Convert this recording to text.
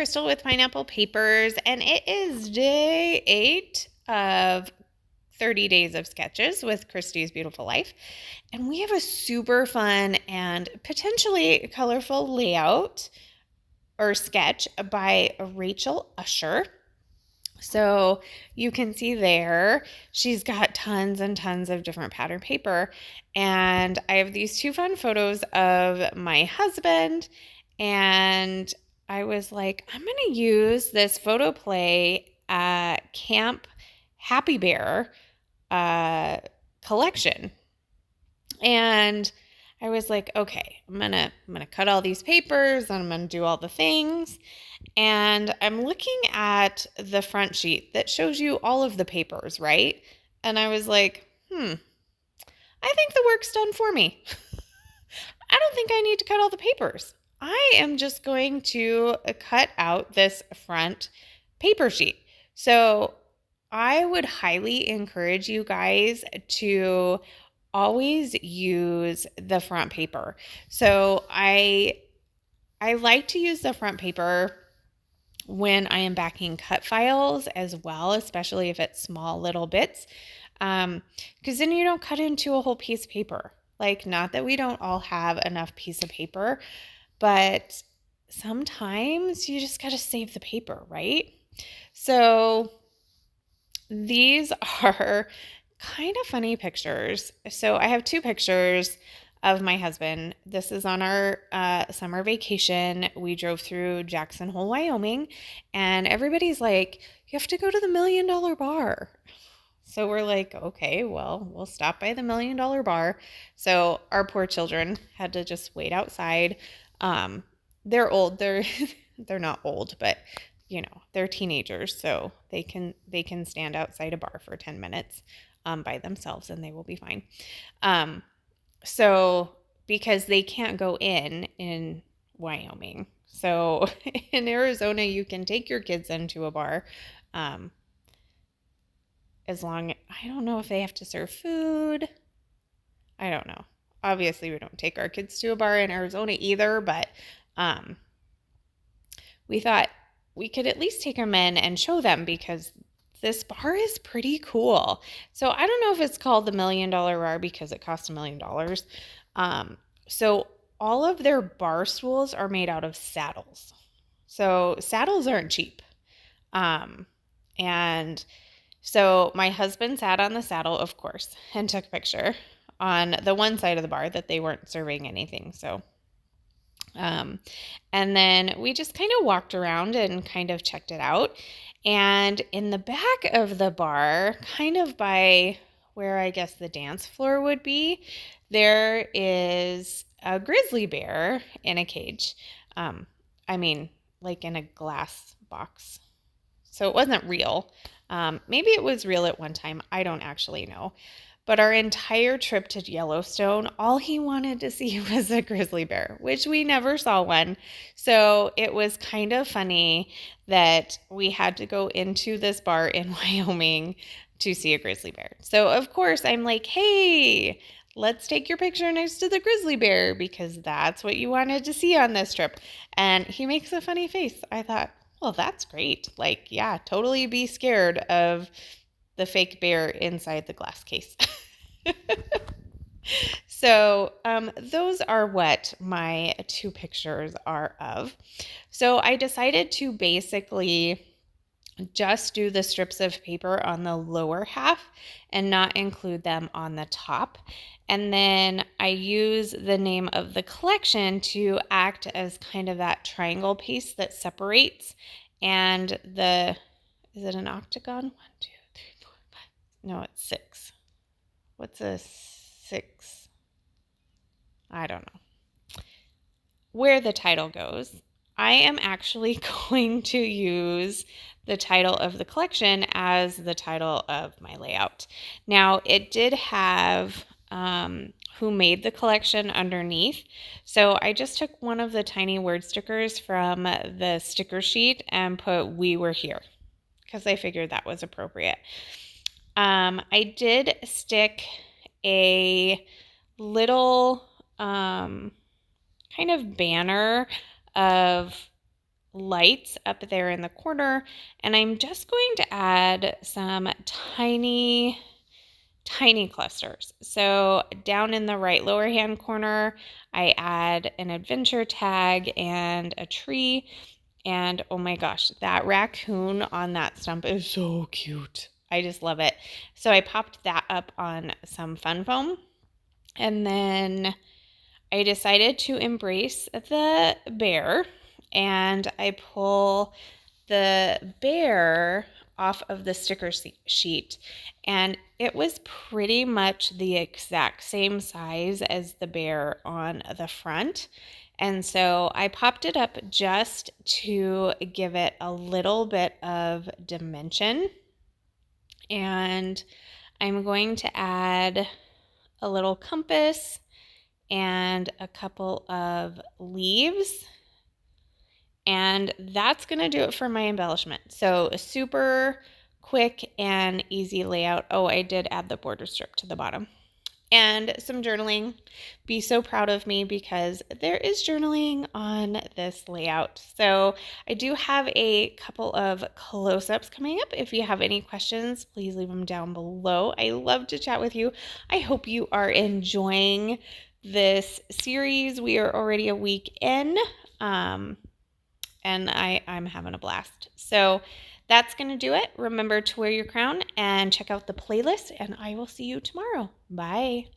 Crystal with Pineapple Papers, and it is day 8 of 30 Days of Sketches with Christy's Beautiful Life. And we have a super fun and potentially colorful layout or sketch by Rachel Usher. So you can see there, she's got tons and tons of different pattern paper. And I have these two fun photos of my husband. And I was like, I'm going to use this photo play Camp Happy Bear collection. And I was like, okay, I'm gonna cut all these papers and I'm gonna do all the things. And I'm looking at the front sheet that shows you all of the papers, right? And I was like, I think the work's done for me. I don't think I need to cut all the papers. I am just going to cut out this front paper sheet. So I would highly encourage you guys to always use the front paper. So I like to use the front paper when I am backing cut files as well, especially if it's small little bits, because then you don't cut into a whole piece of paper. Like, not that we don't all have enough piece of paper, but sometimes you just got to save the paper, right? So these are kind of funny pictures. So I have two pictures of my husband. This is on our summer vacation. We drove through Jackson Hole, Wyoming, and everybody's like, you have to go to the $1 Million Bar. So we're like, okay, well, we'll stop by the $1 Million Bar. So our poor children had to just wait outside. They're old. They're not old, but they're teenagers, so they can stand outside a bar for 10 minutes by themselves and they will be fine. So because they can't go in Wyoming. So in Arizona, you can take your kids into a bar. As long, I don't know if they have to serve food. I don't know. Obviously, we don't take our kids to a bar in Arizona either, but we thought we could at least take them in and show them because this bar is pretty cool. So I don't know if it's called the $1 Million Bar because it costs $1 million. So all of their bar stools are made out of saddles. So saddles aren't cheap. And so my husband sat on the saddle, of course, and took a picture on the one side of the bar that they weren't serving anything. So and then we just kind of walked around and kind of checked it out. And in the back of the bar, kind of by where I guess the dance floor would be, there is a grizzly bear in a cage. Like in a glass box. So it wasn't real. Maybe it was real at one time. I don't actually know. But our entire trip to Yellowstone, all he wanted to see was a grizzly bear, which we never saw one. So it was kind of funny that we had to go into this bar in Wyoming to see a grizzly bear. So of course I'm like, hey, let's take your picture next to the grizzly bear because that's what you wanted to see on this trip. And he makes a funny face. I thought, well, that's great. Like, yeah, totally be scared of the fake bear inside the glass case. So those are what my two pictures are of. So I decided to basically just do the strips of paper on the lower half and not include them on the top. And then I use the name of the collection to act as kind of that triangle piece that separates. And is it an octagon? 1, 2, 3, 4, 5. No, it's 6. What's a 6? I don't know. Where the title goes, I am actually going to use the title of the collection as the title of my layout. Now, it did have who made the collection underneath. So I just took one of the tiny word stickers from the sticker sheet and put "We Were Here" because I figured that was appropriate. I did stick a little kind of banner of lights up there in the corner, and I'm just going to add some tiny clusters. So down in the right lower hand corner, I add an adventure tag and a tree. And oh my gosh, that raccoon on that stump is so cute. I just love it. So I popped that up on some fun foam. And then I decided to embrace the bear, and I pull the bear off of the sticker sheet, and it was pretty much the exact same size as the bear on the front. And so I popped it up just to give it a little bit of dimension. And I'm going to add a little compass and a couple of leaves. And that's going to do it for my embellishment. So a super quick and easy layout. Oh, I did add the border strip to the bottom. And some journaling. Be so proud of me because there is journaling on this layout. So I do have a couple of close-ups coming up. If you have any questions, please leave them down below. I love to chat with you. I hope you are enjoying this series. We are already a week in, and I'm having a blast. So that's going to do it. Remember to wear your crown and check out the playlist, and I will see you tomorrow. Bye.